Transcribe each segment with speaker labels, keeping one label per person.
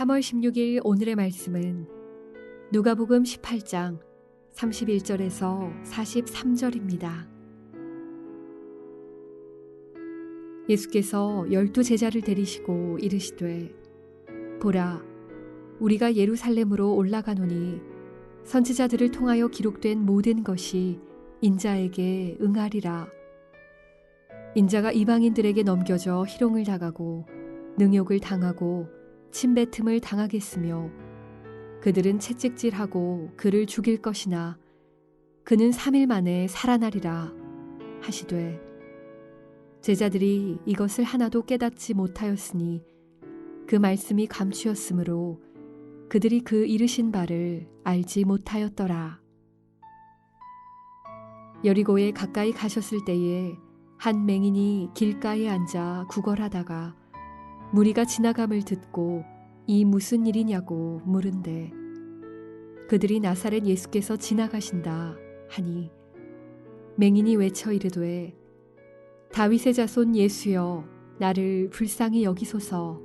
Speaker 1: 3월 16일 오늘의 말씀은 누가복음 18장 31절에서 43절입니다. 예수께서 12제자를 데리시고 이르시되 보라, 우리가 예루살렘으로 올라가노니 선지자들을 통하여 기록된 모든 것이 인자에게 응하리라. 인자가 이방인들에게 넘겨져 희롱을 당하고 능욕을 당하고 침뱉음을 당하겠으며 그들은 채찍질하고 그를 죽일 것이나 그는 3일 만에 살아나리라 하시되 제자들이 이것을 하나도 깨닫지 못하였으니 그 말씀이 감추었으므로 그들이 그 이르신 바를 알지 못하였더라. 여리고에 가까이 가셨을 때에 한 맹인이 길가에 앉아 구걸하다가 무리가 지나감을 듣고 이 무슨 일이냐고 물은데 그들이 나사렛 예수께서 지나가신다 하니 맹인이 외쳐 이르되 다윗의 자손 예수여 나를 불쌍히 여기소서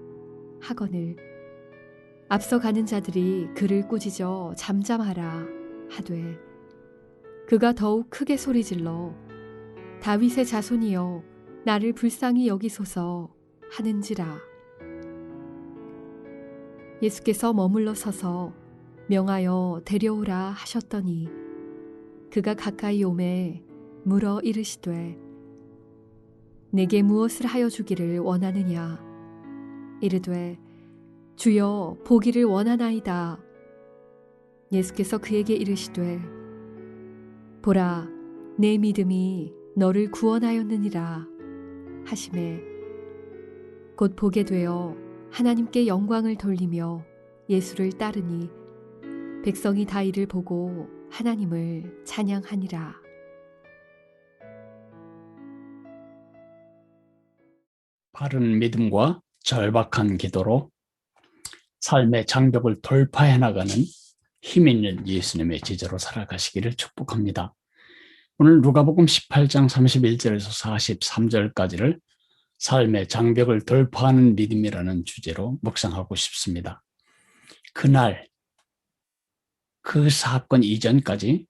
Speaker 1: 하거늘 앞서 가는 자들이 그를 꾸짖어 잠잠하라 하되 그가 더욱 크게 소리질러 다윗의 자손이여 나를 불쌍히 여기소서 하는지라. 예수께서 머물러 서서 명하여 데려오라 하셨더니 그가 가까이 오매 물어 이르시되 내게 무엇을 하여 주기를 원하느냐. 이르되 주여 보기를 원하나이다. 예수께서 그에게 이르시되 보라, 내 믿음이 너를 구원하였느니라 하시매 곧 보게 되어 하나님께 영광을 돌리며 예수를 따르니 백성이 다 이를 보고 하나님을 찬양하니라.
Speaker 2: 바른 믿음과 절박한 기도로 삶의 장벽을 돌파해 나가는 힘 있는 예수님의 제자로 살아가시기를 축복합니다. 오늘 누가복음 18장 31절에서 43절까지를 삶의 장벽을 돌파하는 믿음이라는 주제로 묵상하고 싶습니다. 그날 그 사건 이전까지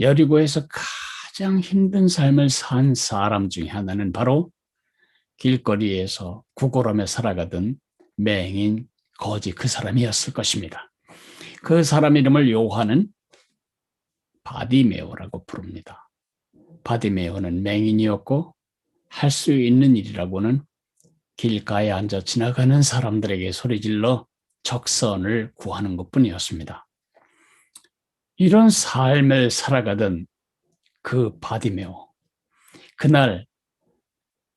Speaker 2: 여리고에서 가장 힘든 삶을 산 사람 중에 하나는 바로 길거리에서 구걸하며 살아가던 맹인 거지 그 사람이었을 것입니다. 그 사람 이름을 요한은 바디메오라고 부릅니다. 바디메오는 맹인이었고 할 수 있는 일이라고는 길가에 앉아 지나가는 사람들에게 소리질러 적선을 구하는 것뿐이었습니다. 이런 삶을 살아가던 그 바디메오, 그날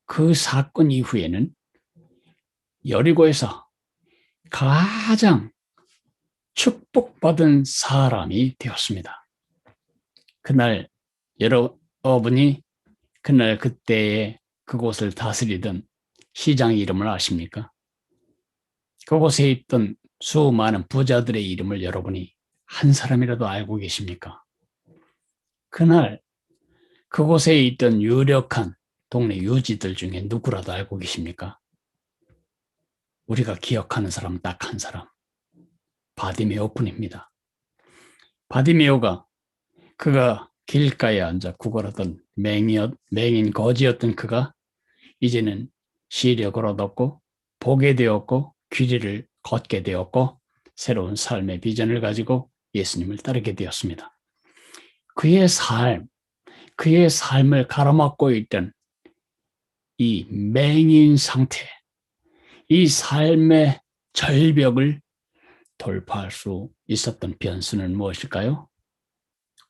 Speaker 2: 그 사건 이후에는 여리고에서 가장 축복받은 사람이 되었습니다. 그날 여러분이 그날 그때에 그곳을 다스리던 시장의 이름을 아십니까? 그곳에 있던 수많은 부자들의 이름을 여러분이 한 사람이라도 알고 계십니까? 그날 그곳에 있던 유력한 동네 유지들 중에 누구라도 알고 계십니까? 우리가 기억하는 사람은 딱 한 사람, 바디메오뿐입니다. 바디메오가 그가 길가에 앉아 구걸하던 맹인 거지였던 그가 이제는 시력을 얻었고 보게 되었고 귀리를 걷게 되었고 새로운 삶의 비전을 가지고 예수님을 따르게 되었습니다. 그의 삶을 가로막고 있던 이 맹인 상태, 이 삶의 절벽을 돌파할 수 있었던 변수는 무엇일까요?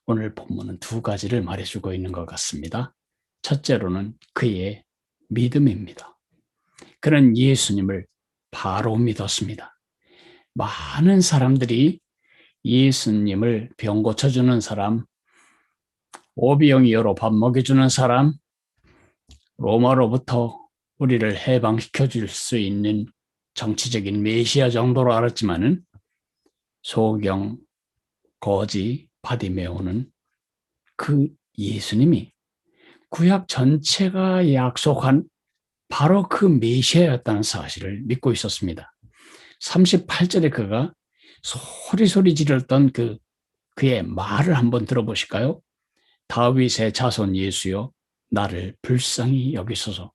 Speaker 2: 오늘 본문은 두 가지를 말해주고 있는 것 같습니다. 첫째로는 그의 믿음입니다. 그는 예수님을 바로 믿었습니다. 많은 사람들이 예수님을 병 고쳐주는 사람, 오병이어로 밥 먹여주는 사람, 로마로부터 우리를 해방시켜 줄 수 있는 정치적인 메시아 정도로 알았지만은 소경, 거지, 바디메오는 그 예수님이 구약 전체가 약속한 바로 그 메시아였다는 사실을 믿고 있었습니다. 38절에 그가 소리 지르던 그의 말을 한번 들어보실까요? 다윗의 자손 예수여 나를 불쌍히 여기소서.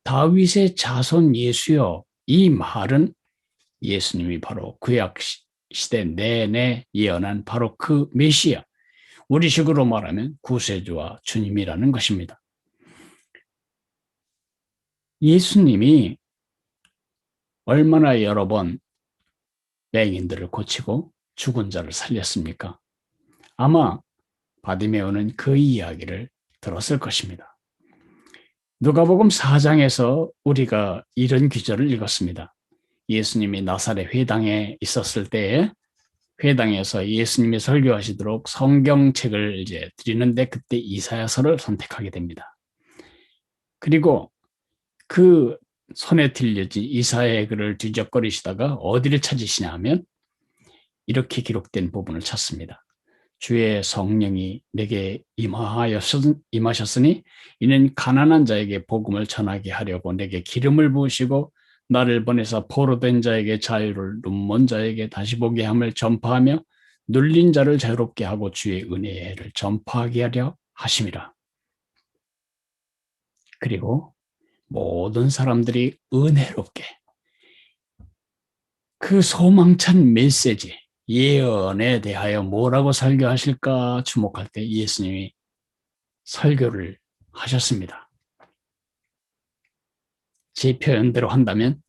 Speaker 2: 다윗의 자손 예수여, 이 말은 예수님이 바로 구약 시대 내내 예언한 바로 그 메시아, 우리식으로 말하면 구세주와 주님이라는 것입니다. 예수님이 얼마나 여러 번 맹인들을 고치고 죽은 자를 살렸습니까? 아마 바디메오는 그 이야기를 들었을 것입니다. 누가복음 4장에서 우리가 이런 기절을 읽었습니다. 예수님이 나사렛 회당에 있었을 때에 회당에서 예수님이 설교하시도록 성경책을 이제 드리는데 그때 이사야서를 선택하게 됩니다. 그리고 그 손에 들려진 이사야의 글을 뒤적거리시다가 어디를 찾으시냐 하면 이렇게 기록된 부분을 찾습니다. 주의 성령이 내게 임하셨으니 이는 가난한 자에게 복음을 전하게 하려고 내게 기름을 부으시고 나를 보내사 포로된 자에게 자유를, 눈먼 자에게 다시 보게 함을 전파하며 눌린 자를 자유롭게 하고 주의 은혜의 해를 전파하게 하려 하심이라. 그리고 모든 사람들이 은혜롭게 그 소망찬 메시지, 예언에 대하여 뭐라고 설교하실까 주목할 때 예수님이 설교를 하셨습니다. 제 표현대로 한다면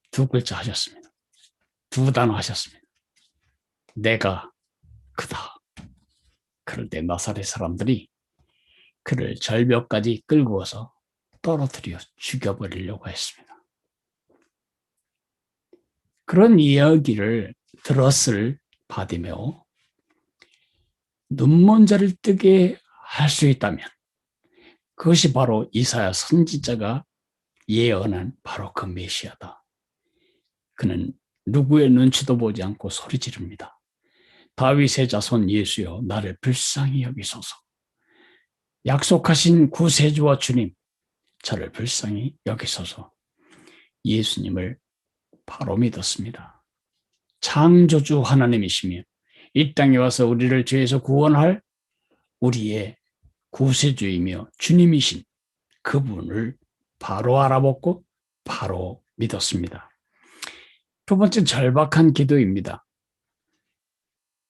Speaker 2: 두 글자 하셨습니다. 두 단어 하셨습니다. 내가 그다. 그럴 때 나사렛 사람들이 그를 절벽까지 끌고 와서 떨어뜨려 죽여버리려고 했습니다. 그런 이야기를 들었을 바디메오, 눈먼 자를 뜨게 할 수 있다면 그것이 바로 이사야 선지자가 예언한 바로 그 메시아다. 그는 누구의 눈치도 보지 않고 소리 지릅니다. 다윗의 자손 예수여 나를 불쌍히 여기소서. 약속하신 구세주와 주님 저를 불쌍히 여기소서. 예수님을 바로 믿었습니다. 창조주 하나님이시며 이 땅에 와서 우리를 죄에서 구원할 우리의 구세주이며 주님이신 그분을 바로 알아보고 바로 믿었습니다. 두 번째 절박한 기도입니다.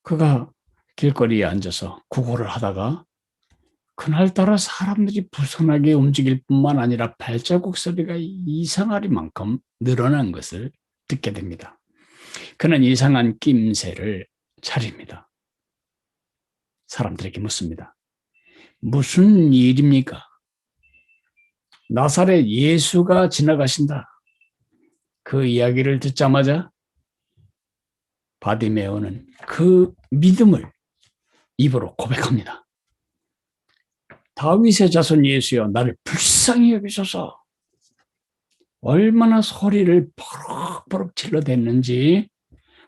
Speaker 2: 그가 길거리에 앉아서 구걸을 하다가 그날따라 사람들이 부선하게 움직일 뿐만 아니라 발자국 소리가 이상하리만큼 늘어난 것을 듣게 됩니다. 그는 이상한 낌새를 차립니다. 사람들에게 묻습니다. 무슨 일입니까? 나사렛 예수가 지나가신다. 그 이야기를 듣자마자 바디메오는 그 믿음을 입으로 고백합니다. 다윗의 자손 예수여 나를 불쌍히 여기소서. 얼마나 소리를 버럭버럭 질러댔는지,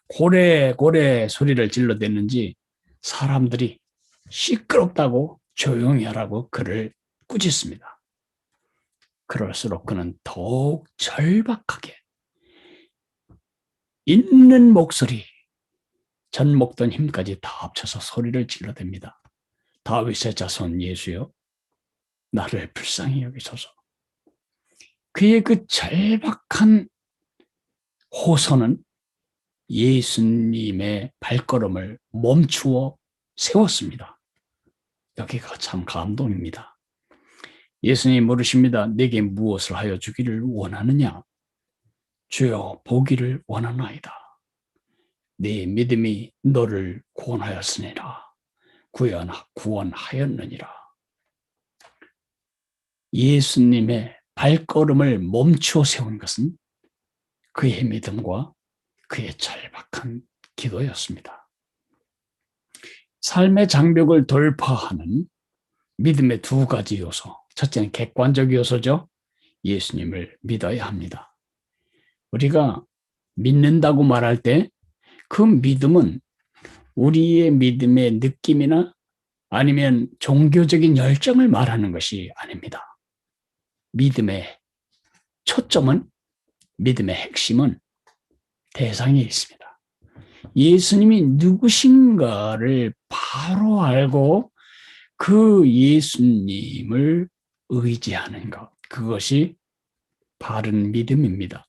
Speaker 2: 고래고래 소리를 질러댔는지 사람들이 시끄럽다고 조용히 하라고 그를 꾸짖습니다. 그럴수록 그는 더욱 절박하게 있는 목소리, 전 먹던 힘까지 다 합쳐서 소리를 질러댑니다. 다윗의 자손 예수여 나를 불쌍히 여기소서. 그의 그 절박한 호소는 예수님의 발걸음을 멈추어 세웠습니다. 여기가 참 감동입니다. 예수님이 물으십니다. 내게 무엇을 하여 주기를 원하느냐? 주여 보기를 원하나이다. 네 믿음이 너를 구원하였으니라. 구원하였느니라. 예수님의 발걸음을 멈추어 세운 것은 그의 믿음과 그의 절박한 기도였습니다. 삶의 장벽을 돌파하는 믿음의 두 가지 요소. 첫째는 객관적 요소죠. 예수님을 믿어야 합니다. 우리가 믿는다고 말할 때 그 믿음은 우리의 믿음의 느낌이나 아니면 종교적인 열정을 말하는 것이 아닙니다. 믿음의 초점은, 믿음의 핵심은 대상이 있습니다. 예수님이 누구신가를 바로 알고 그 예수님을 의지하는 것, 그것이 바른 믿음입니다.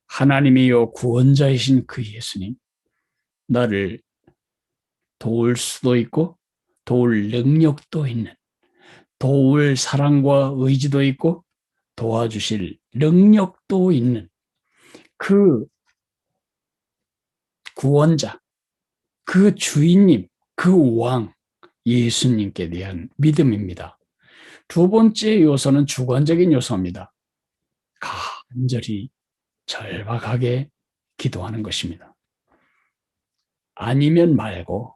Speaker 2: 하나님이요 구원자이신 그 예수님, 나를 도울 수도 있고 도울 능력도 있는, 도울 사랑과 의지도 있고 도와주실 능력도 있는 그 구원자, 그 주인님, 그 왕, 예수님께 대한 믿음입니다. 두 번째 요소는 주관적인 요소입니다. 간절히 절박하게 기도하는 것입니다. 아니면 말고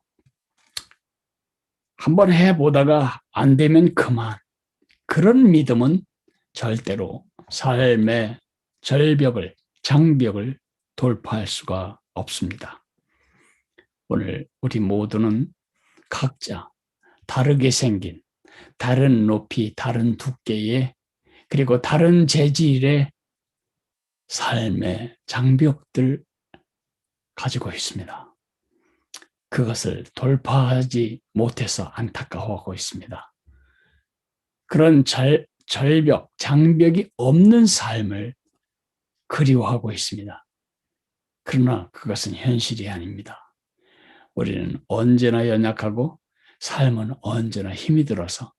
Speaker 2: 한번 해보다가 안 되면 그만. 그런 믿음은 절대로 삶의 절벽을, 장벽을 돌파할 수가 없습니다. 오늘 우리 모두는 각자 다르게 생긴, 다른 높이, 다른 두께의, 그리고 다른 재질의 삶의 장벽들 가지고 있습니다. 그것을 돌파하지 못해서 안타까워하고 있습니다. 그런 절벽, 장벽이 없는 삶을 그리워하고 있습니다. 그러나 그것은 현실이 아닙니다. 우리는 언제나 연약하고 삶은 언제나 힘이 들어서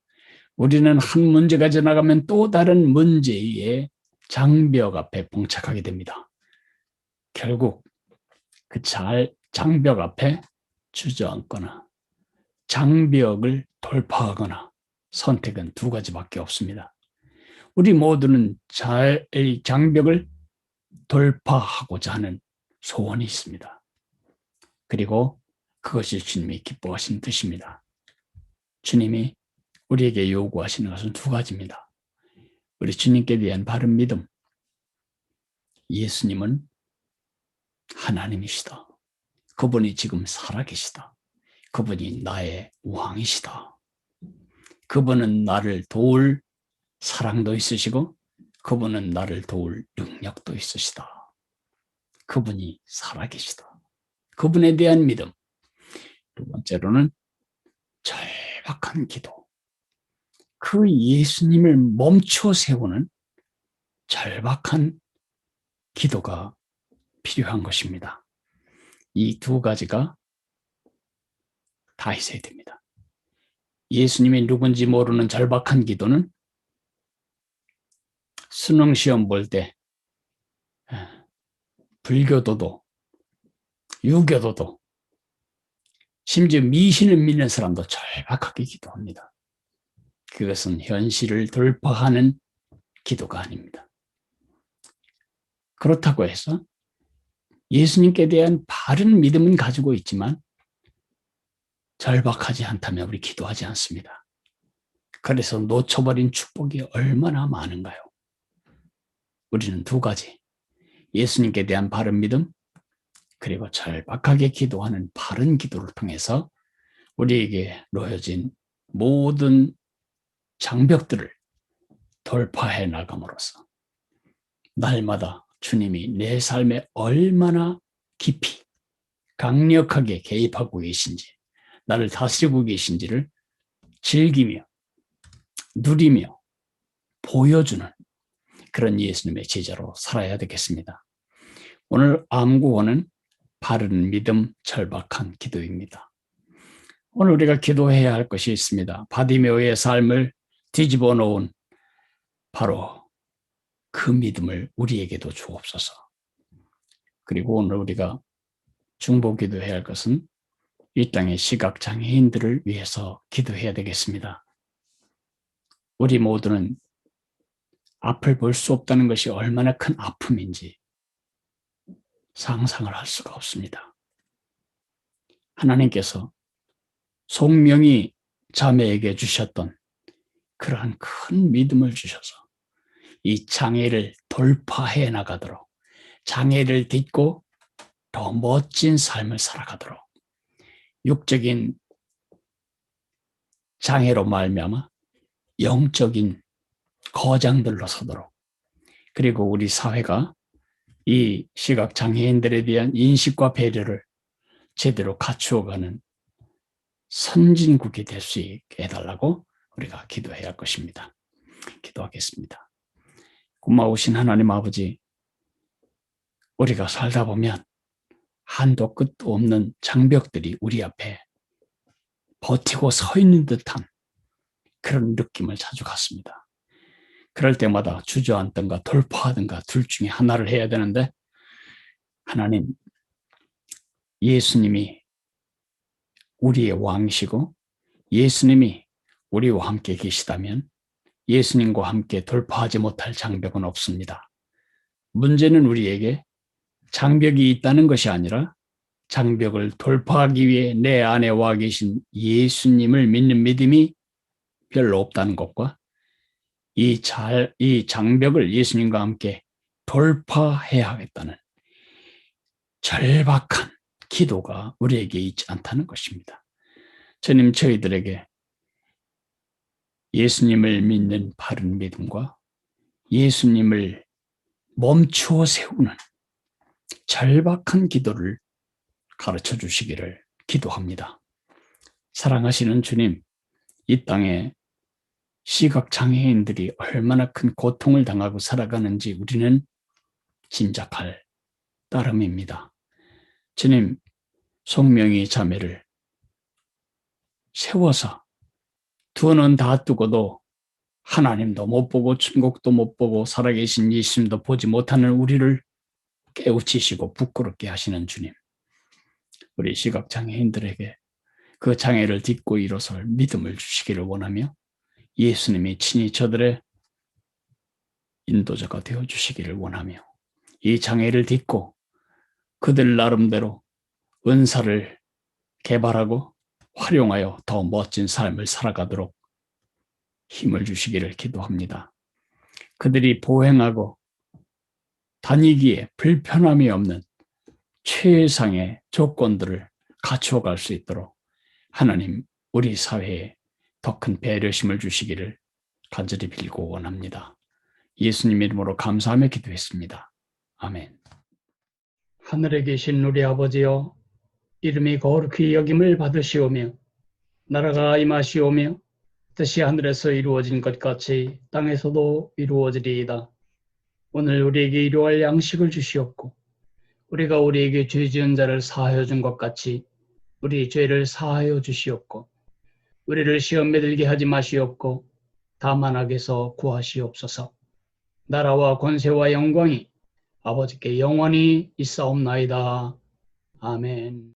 Speaker 2: 우리는 한 문제가 지나가면 또 다른 문제의 장벽 앞에 봉착하게 됩니다. 결국 그 장벽 앞에 주저앉거나 장벽을 돌파하거나 선택은 두 가지밖에 없습니다. 우리 모두는 장벽을 돌파하고자 하는 소원이 있습니다. 그리고 그것이 주님이 기뻐하시는 뜻입니다. 주님이 우리에게 요구하시는 것은 두 가지입니다. 우리 주님께 대한 바른 믿음. 예수님은 하나님이시다. 그분이 지금 살아계시다. 그분이 나의 왕이시다. 그분은 나를 도울 사랑도 있으시고 그분은 나를 도울 능력도 있으시다. 그분이 살아계시다. 그분에 대한 믿음. 두 번째로는 절박한 기도. 그 예수님을 멈춰 세우는 절박한 기도가 필요한 것입니다. 이 두 가지가 다 있어야 됩니다. 예수님이 누군지 모르는 절박한 기도는 수능시험 볼 때 불교도도 유교도도 심지어 미신을 믿는 사람도 절박하게 기도합니다. 그것은 현실을 돌파하는 기도가 아닙니다. 그렇다고 해서 예수님께 대한 바른 믿음은 가지고 있지만 절박하지 않다면 우리 기도하지 않습니다. 그래서 놓쳐버린 축복이 얼마나 많은가요? 우리는 두 가지, 예수님께 대한 바른 믿음, 그리고 절박하게 기도하는 바른 기도를 통해서 우리에게 놓여진 모든 장벽들을 돌파해 나감으로써 날마다 주님이 내 삶에 얼마나 깊이 강력하게 개입하고 계신지, 나를 다스리고 계신지를 즐기며 누리며 보여주는 그런 예수님의 제자로 살아야 되겠습니다. 오늘 암구호는 바른 믿음, 절박한 기도입니다. 오늘 우리가 기도해야 할 것이 있습니다. 바디메오의 삶을 뒤집어 놓은 바로 그 믿음을 우리에게도 주옵소서. 그리고 오늘 우리가 중보기도해야 할 것은 이 땅의 시각장애인들을 위해서 기도해야 되겠습니다. 우리 모두는 앞을 볼 수 없다는 것이 얼마나 큰 아픔인지 상상을 할 수가 없습니다. 하나님께서 송명희 자매에게 주셨던 그러한 큰 믿음을 주셔서 이 장애를 돌파해 나가도록, 장애를 딛고 더 멋진 삶을 살아가도록, 육적인 장애로 말미암아 영적인 거장들로 서도록, 그리고 우리 사회가 이 시각장애인들에 대한 인식과 배려를 제대로 갖추어가는 선진국이 될 수 있게 해달라고 우리가 기도해야 할 것입니다. 기도하겠습니다. 고마우신 하나님 아버지, 우리가 살다 보면 한도 끝도 없는 장벽들이 우리 앞에 버티고 서 있는 듯한 그런 느낌을 자주 갖습니다. 그럴 때마다 주저앉든가 돌파하든가 둘 중에 하나를 해야 되는데, 하나님, 예수님이 우리의 왕이시고 예수님이 우리와 함께 계시다면 예수님과 함께 돌파하지 못할 장벽은 없습니다. 문제는 우리에게 장벽이 있다는 것이 아니라 장벽을 돌파하기 위해 내 안에 와 계신 예수님을 믿는 믿음이 별로 없다는 것과 이 장벽을 예수님과 함께 돌파해야 하겠다는 절박한 기도가 우리에게 있지 않다는 것입니다. 주님, 저희들에게 예수님을 믿는 바른 믿음과 예수님을 멈추어 세우는 절박한 기도를 가르쳐 주시기를 기도합니다. 사랑하시는 주님, 이 땅에 시각장애인들이 얼마나 큰 고통을 당하고 살아가는지 우리는 짐작할 따름입니다. 주님, 송명희 자매를 세워서 두 눈 다 뜨고도 하나님도 못 보고 천국도 못 보고 살아계신 예수님도 보지 못하는 우리를 깨우치시고 부끄럽게 하시는 주님, 우리 시각장애인들에게 그 장애를 딛고 일어설 믿음을 주시기를 원하며 예수님이 친히 저들의 인도자가 되어주시기를 원하며 이 장애를 딛고 그들 나름대로 은사를 개발하고 활용하여 더 멋진 삶을 살아가도록 힘을 주시기를 기도합니다. 그들이 보행하고 다니기에 불편함이 없는 최상의 조건들을 갖추어갈 수 있도록 하나님, 우리 사회에 더 큰 배려심을 주시기를 간절히 빌고 원합니다. 예수님 이름으로 감사하며 기도했습니다. 아멘.
Speaker 3: 하늘에 계신 우리 아버지여, 이름이 거룩히 여김을 받으시오며 나라가 임하시오며 뜻이 하늘에서 이루어진 것 같이 땅에서도 이루어지리이다. 오늘 우리에게 일용할 양식을 주시옵고 우리가 우리에게 죄 지은 자를 사하여 준 것 같이 우리 죄를 사하여 주시옵고 우리를 시험에 들게 하지 마시옵고 다만 악에서 구하시옵소서. 나라와 권세와 영광이 아버지께 영원히 있사옵나이다. 아멘.